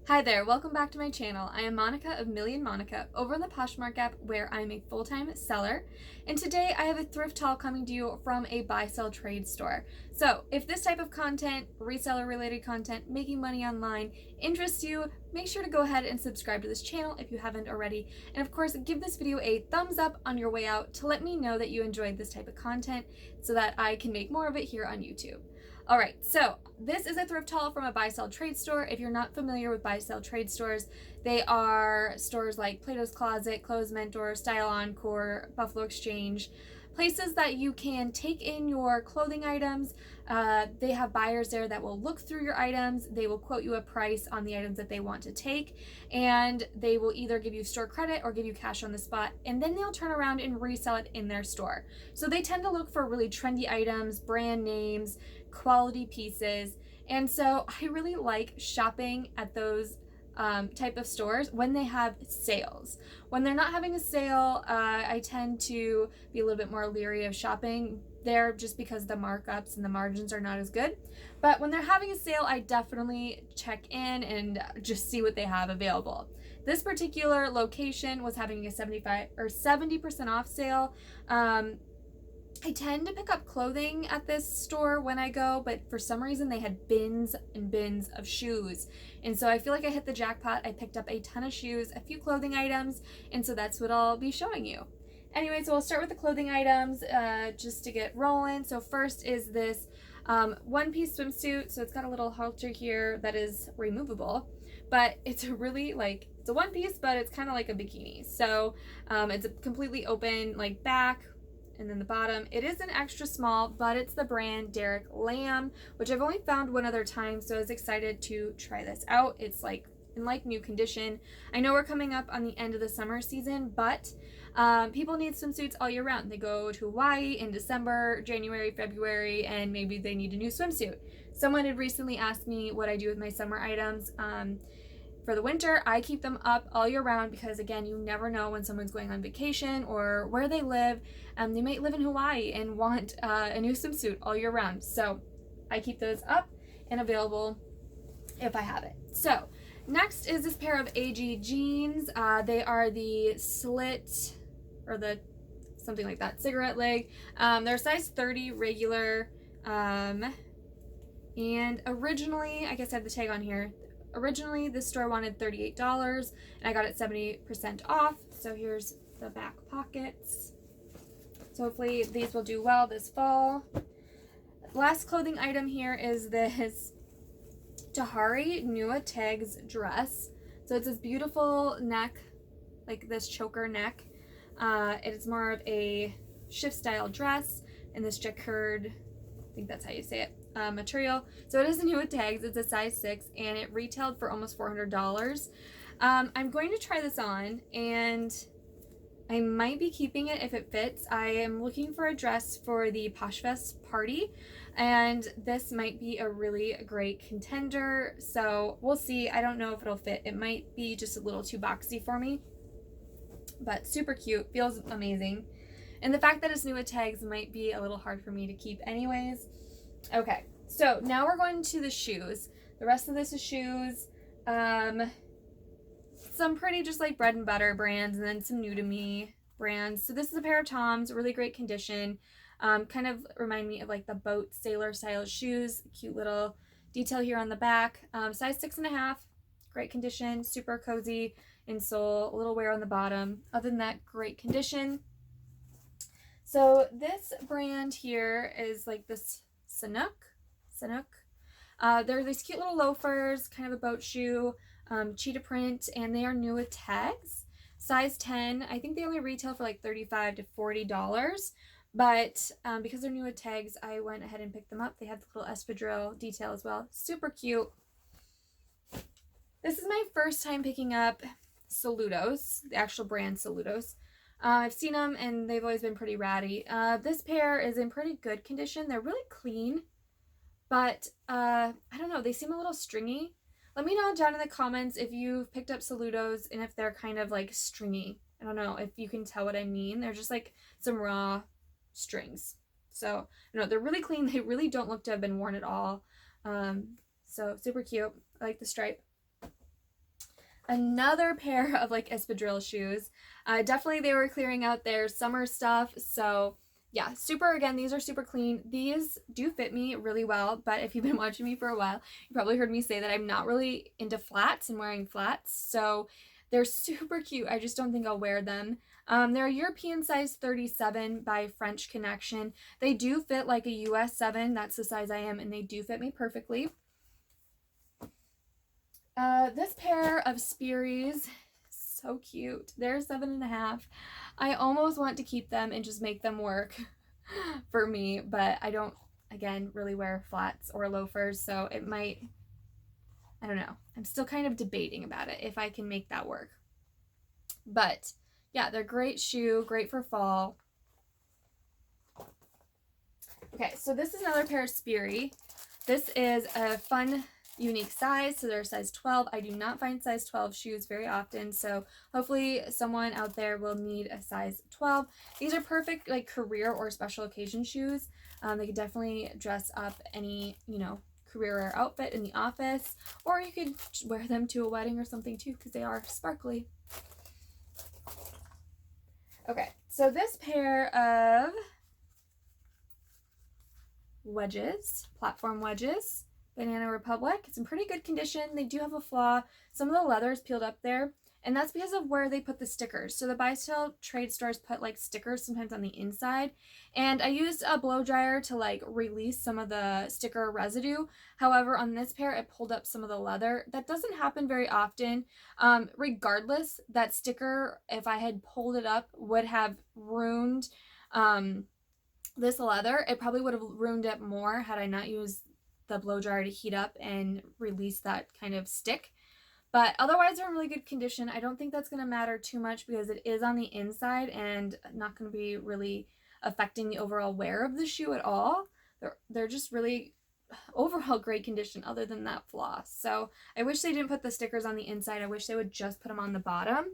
Hi there, welcome back to my channel. I am Monica of Million Monica over in the Poshmark app where I'm a full-time seller. And today I have a thrift haul coming to you from a buy-sell trade store. So if this type of content, reseller related content, making money online interests you, make sure to go ahead and subscribe to this channel if you haven't already. And of course, give this video a thumbs up on your way out to let me know that you enjoyed this type of content so that I can make more of it here on YouTube. All right, so this is a thrift haul from a buy-sell trade store. If you're not familiar with buy-sell trade stores, they are stores like Plato's Closet, Clothes Mentor, Style Encore, Buffalo Exchange, places that you can take in your clothing items. They have buyers there that will look through your items. They will quote you a price on the items that they want to take, and they will either give you store credit or give you cash on the spot, and then they'll turn around and resell it in their store. So they tend to look for really trendy items, brand names, quality pieces, and so I really like shopping at those type of stores when they have sales. When they're not having a sale, I tend to be a little bit more leery of shopping there just because the markups and the margins are not as good. But when they're having a sale, I definitely check in and just see what they have available. This particular location was having a 75 or 70% off sale. I tend to pick up clothing at this store when I go, but for some reason they had bins and bins of shoes. And so I feel like I hit the jackpot. I picked up a ton of shoes, a few clothing items, and so that's what I'll be showing you. Anyway, so we'll start with the clothing items just to get rolling. So first is this one-piece swimsuit. So it's got a little halter here that is removable, but it's a really it's a one piece, but it's kind of like a bikini. So it's a completely open back, and then the bottom. It is an extra small, but it's the brand Derek Lamb, which I've only found one other time, so I was excited to try this out. It's in new condition. I know we're coming up on the end of the summer season, but people need swimsuits all year round. They go to Hawaii in December, January, February, and maybe they need a new swimsuit. Someone had recently asked me what I do with my summer items. For the winter, I keep them up all year round because, again, you never know when someone's going on vacation or where they live. They might live in Hawaii and want a new swimsuit all year round. So I keep those up and available if I have it. So next is this pair of AG jeans. They are the slit or the something like that, cigarette leg. They're size 30 regular. And originally, I guess I have the tag on here. Originally, this store wanted $38, and I got it 70% off. So here's the back pockets. So hopefully these will do well this fall. Last clothing item here is this Tahari Nua Tags dress. So it's this beautiful neck, like this choker neck. It's more of a shift style dress in this jacquard, I think that's how you say it, material. So it is new with tags. It's a size 6 and it retailed for almost $400. I'm going to try this on and I might be keeping it if it fits. I am looking for a dress for the Posh Fest party, and this might be a really great contender. So we'll see. I don't know if it'll fit. It might be just a little too boxy for me, but super cute, feels amazing. And the fact that it's new with tags might be a little hard for me to keep anyways. Okay, so now we're going to the shoes. The rest of this is shoes. Some pretty just bread and butter brands, and then some new to me brands. So this is a pair of Toms, really great condition. Kind of remind me of the boat sailor style shoes. Cute little detail here on the back. Size 6.5, great condition, super cozy insole, a little wear on the bottom. Other than that, great condition. So this brand here is this Sanuk. They're these cute little loafers, kind of a boat shoe, cheetah print, and they are new with tags. Size 10. I think they only retail for $35 to $40, but because they're new with tags, I went ahead and picked them up. They have the little espadrille detail as well. Super cute. This is my first time picking up Saludos, the actual brand Saludos. I've seen them and they've always been pretty ratty. This pair is in pretty good condition. They're really clean, but I don't know, they seem a little stringy. Let me know down in the comments if you've picked up Saludos and if they're kind of stringy. I don't know if you can tell what I mean. They're just some raw strings. So, they're really clean. They really don't look to have been worn at all. So super cute. I like the stripe. Another pair of like espadrille shoes. Definitely they were clearing out their summer stuff. So yeah, again, these are super clean. These do fit me really well, but if you've been watching me for a while, you probably heard me say that I'm not really into flats and wearing flats. So they're super cute. I just don't think I'll wear them. They're a European size 37 by French Connection. They do fit like a US 7. That's the size I am, and they do fit me perfectly. This pair of Sperry's, so cute. They're 7.5. I almost want to keep them and just make them work for me, but I don't, again, really wear flats or loafers, so it might, I don't know. I'm still kind of debating about it, if I can make that work. But yeah, they're great shoe, great for fall. Okay, so this is another pair of Sperry. This is a fun, unique size, so they're size 12. I do not find size 12 shoes very often, so hopefully someone out there will need a size 12. These are perfect like career or special occasion shoes. They could definitely dress up any, career or outfit in the office, or you could wear them to a wedding or something too, because they are sparkly. Okay, so this pair of wedges, platform wedges, Banana Republic. It's in pretty good condition. They do have a flaw. Some of the leather is peeled up there, and that's because of where they put the stickers. So the buy-sell trade stores put like stickers sometimes on the inside, and I used a blow dryer to like release some of the sticker residue. However, on this pair, it pulled up some of the leather. That doesn't happen very often. Regardless, that sticker, if I had pulled it up, would have ruined this leather. It probably would have ruined it more had I not used the blow dryer to heat up and release that kind of stick. But otherwise, they're in really good condition. I don't think that's going to matter too much because it is on the inside and not going to be really affecting the overall wear of the shoe at all. They're just really overall great condition other than that flaw. So I wish they didn't put the stickers on the inside. I wish they would just put them on the bottom.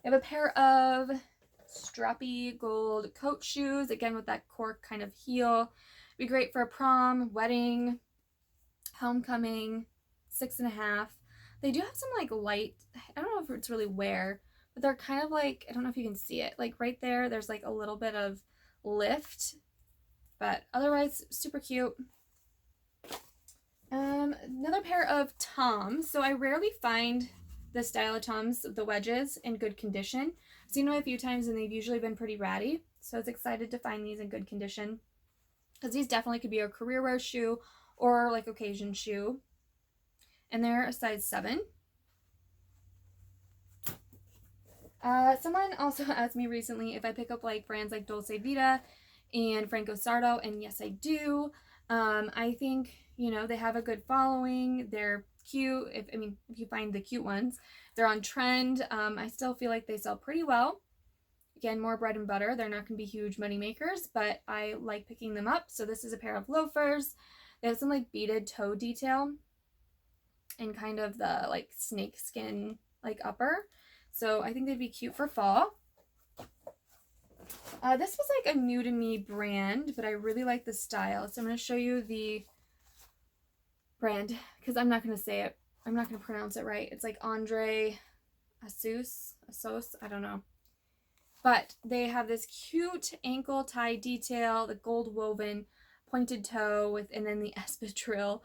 I have a pair of strappy gold coat shoes, again with that cork kind of heel. Be great for a prom, wedding, homecoming, 6.5. They do have some like light, I don't know if it's really wear, but they're kind of like, I don't know if you can see it, like right there, there's like a little bit of lift, but otherwise super cute. Another pair of Toms. So I rarely find this style of Toms, the wedges, in good condition. I've seen them a few times and they've usually been pretty ratty, so I was excited to find these in good condition, because these definitely could be a career wear shoe or like occasion shoe. And they're a size 7. Someone also asked me recently if I pick up like brands like Dolce Vita and Franco Sarto, and yes I do. I think, they have a good following. They're cute. If you find the cute ones, they're on trend. I still feel like they sell pretty well. Again, more bread and butter. They're not going to be huge money makers, but I like picking them up. So this is a pair of loafers. They have some like beaded toe detail and kind of the like snake skin like upper. So I think they'd be cute for fall. This was like a new to me brand, but I really like the style. So I'm going to show you the brand because I'm not going to say it. I'm not going to pronounce it right. It's like Andre Asos, I don't know. But they have this cute ankle tie detail, the gold woven pointed toe with, and then the espadrille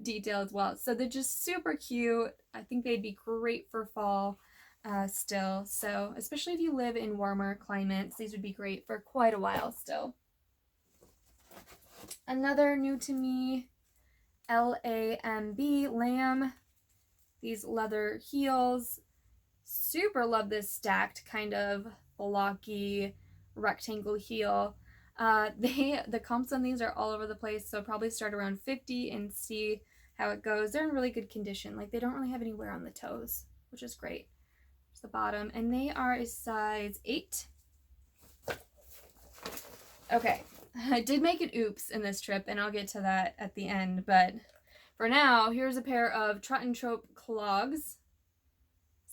detail as well. So they're just super cute. I think they'd be great for fall still. So especially if you live in warmer climates, these would be great for quite a while still. Another new to me, Lamb. These leather heels. Super love this stacked kind of blocky rectangle heel. The comps on these are all over the place, so probably start around 50 and see how it goes. They're in really good condition. Like they don't really have any wear on the toes, which is great. There's the bottom, and they are a size 8. Okay, I did make an oops in this trip, and I'll get to that at the end, but for now, here's a pair of Trot and Trope clogs.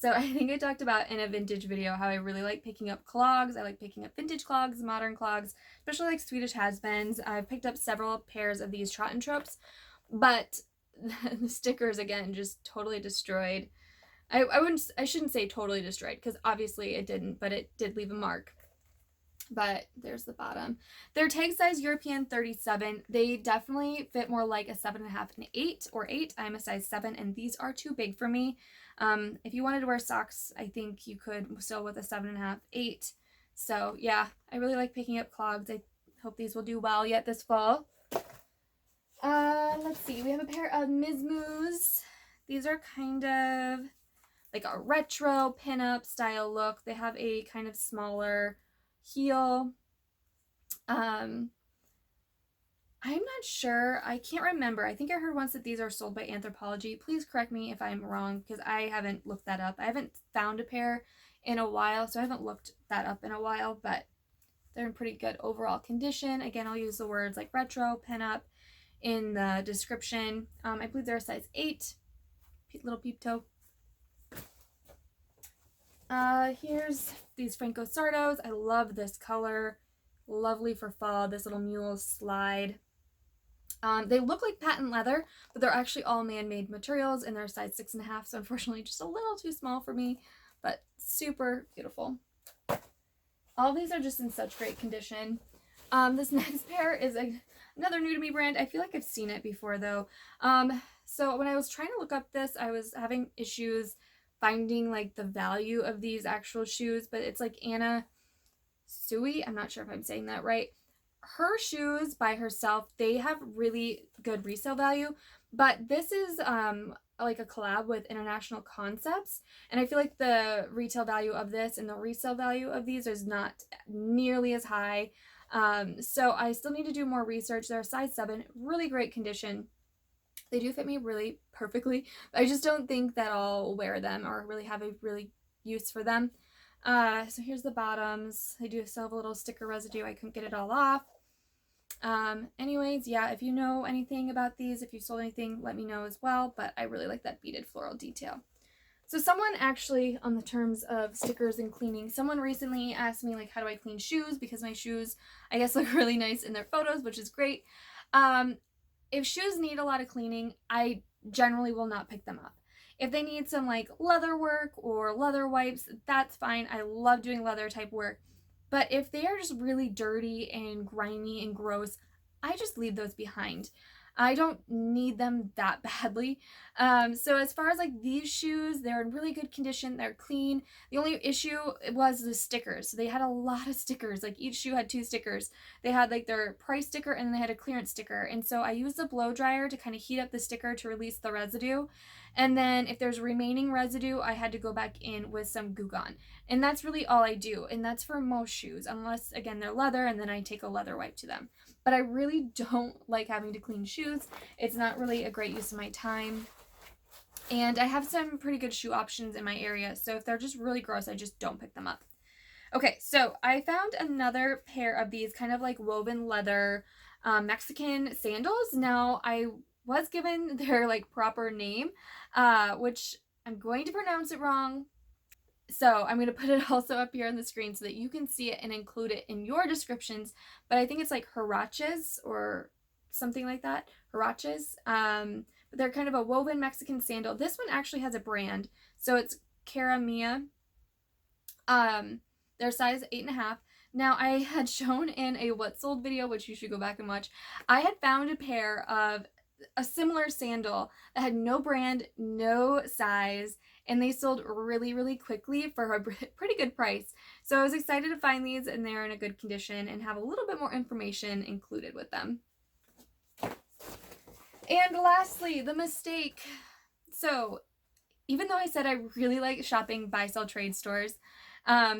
So I think I talked about in a vintage video how I really like picking up clogs. I like picking up vintage clogs, modern clogs, especially like Swedish has-beens. I've picked up several pairs of these Trot and Tropes, but the stickers again just totally destroyed. I shouldn't say totally destroyed because obviously it didn't, but it did leave a mark. But there's the bottom. They're tag size European 37. They definitely fit more like a 7.5 and 8 or 8. I'm a size 7 and these are too big for me. If you wanted to wear socks, I think you could still with a 7.5, 8. So yeah, I really like picking up clogs. I hope these will do well yet this fall. Let's see. We have a pair of Mizmoos. These are kind of like a retro pinup style look. They have a kind of smaller heel. I'm not sure. I can't remember. I think I heard once that these are sold by Anthropologie. Please correct me if I'm wrong because I haven't looked that up. I haven't found a pair in a while, so I haven't looked that up in a while, but they're in pretty good overall condition. Again, I'll use the words like retro, pinup in the description. I believe they're a size 8. Little peep toe. Here's these Franco Sardos. I love this color. Lovely for fall. This little mule slide. They look like patent leather, but they're actually all man-made materials and they're size 6.5, so unfortunately just a little too small for me, but super beautiful. All these are just in such great condition. This next pair is another new to me brand. I feel like I've seen it before though. So when I was trying to look up this, I was having issues finding like the value of these actual shoes, but it's like Anna Sui. I'm not sure if I'm saying that right. Her shoes by herself, they have really good resale value, but this is like a collab with International Concepts, and I feel like the retail value of this and the resale value of these is not nearly as high. So I still need to do more research. They're a size 7, really great condition. They do fit me really perfectly. I just don't think that I'll wear them or really have a really use for them. So here's the bottoms. They do still have a little sticker residue. I couldn't get it all off. Anyways, yeah, if you know anything about these, if you sold anything, let me know as well. But I really like that beaded floral detail. So someone actually, on the terms of stickers and cleaning, someone recently asked me, like, how do I clean shoes? Because my shoes, I guess, look really nice in their photos, which is great. If shoes need a lot of cleaning, I generally will not pick them up. If they need some like leather work or leather wipes, that's fine. I love doing leather type work. But if they are just really dirty and grimy and gross, I just leave those behind. I don't need them that badly. So as far as like these shoes, they're in really good condition. They're clean. The only issue was the stickers. So they had a lot of stickers. Like each shoe had 2 stickers. They had like their price sticker and then they had a clearance sticker. And so I used the blow dryer to kind of heat up the sticker to release the residue. And then if there's remaining residue, I had to go back in with some Goo Gone. And that's really all I do. And that's for most shoes, unless again, they're leather and then I take a leather wipe to them. But I really don't like having to clean shoes. It's not really a great use of my time. And I have some pretty good shoe options in my area. So if they're just really gross, I just don't pick them up. Okay, so I found another pair of these kind of like woven leather Mexican sandals. Now, I was given their like proper name, which I'm going to pronounce it wrong. So I'm going to put it also up here on the screen so that you can see it and include it in your descriptions. But I think it's like huaraches or something like that. Huaraches. But they're kind of a woven Mexican sandal. This one actually has a brand. So it's Cara Mia. Their size 8.5. Now, I had shown in a What Sold video, which you should go back and watch, I had found a pair of a similar sandal that had no brand, no size, and they sold really, really quickly for a pretty good price. So I was excited to find these and they're in a good condition and have a little bit more information included with them. And lastly, the mistake. So even though I said I really like shopping buy-sell trade stores,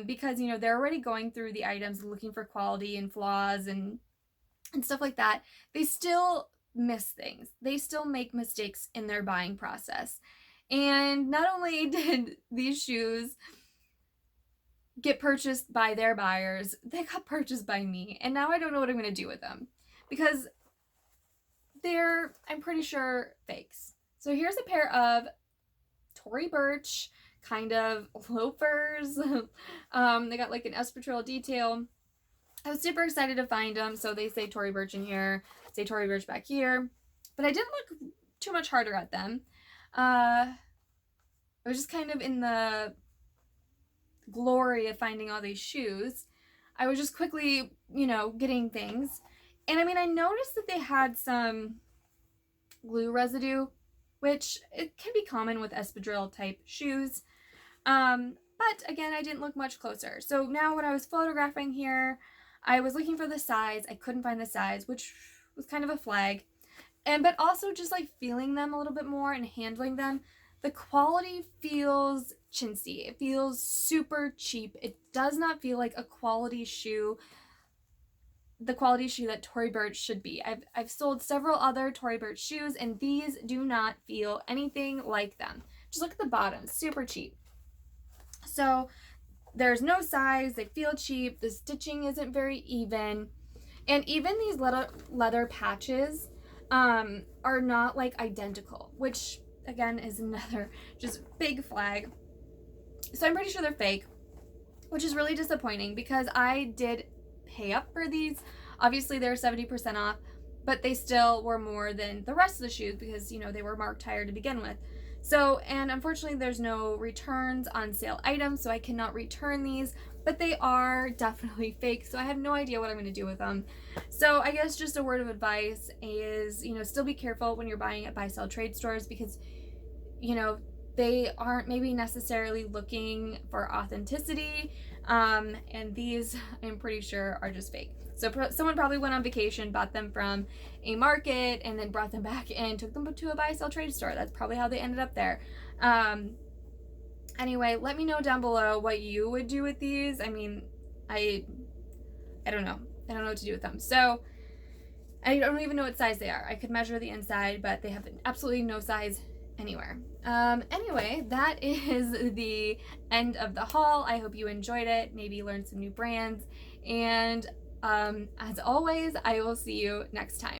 because, you know, they're already going through the items looking for quality and flaws and stuff like that, they still miss things. They still make mistakes in their buying process. And not only did these shoes get purchased by their buyers, they got purchased by me. And now I don't know what I'm going to do with them because they're, I'm pretty sure, fakes. So here's a pair of Tory Burch kind of loafers. They got like an espadrille detail. I was super excited to find them. So they say Tory Burch in here, say Tory Burch back here. But I didn't look too much harder at them. I was just kind of in the glory of finding all these shoes. I was just quickly, getting things. And I mean, I noticed that they had some glue residue, which it can be common with espadrille type shoes. But again, I didn't look much closer. So now when I was photographing here, I was looking for the size. I couldn't find the size, which was kind of a flag. But also just like feeling them a little bit more and handling them, the quality feels chintzy. It feels super cheap. It does not feel like a quality shoe, the quality shoe that Tory Burch should be. I've sold several other Tory Burch shoes, and these do not feel anything like them. Just look at the bottom, super cheap. So there's no size, they feel cheap, the stitching isn't very even, and even these leather patches are not like identical, which again is another just big flag. So I'm pretty sure they're fake, which is really disappointing because I did pay up for these. Obviously they're 70% off, but they still were more than the rest of the shoes because they were marked higher to begin with. So, and unfortunately there's no returns on sale items, so I cannot return these, but they are definitely fake, so I have no idea what I'm going to do with them. So I guess just a word of advice is, still be careful when you're buying at buy-sell trade stores because, they aren't maybe necessarily looking for authenticity, and these I'm pretty sure are just fake. So someone probably went on vacation, bought them from a market, and then brought them back and took them to a buy-sell trade store. That's probably how they ended up there. Anyway, let me know down below what you would do with these. I mean, I don't know. I don't know what to do with them. So I don't even know what size they are. I could measure the inside, but they have absolutely no size anywhere. Anyway, that is the end of the haul. I hope you enjoyed it, maybe learned some new brands, and as always, I will see you next time.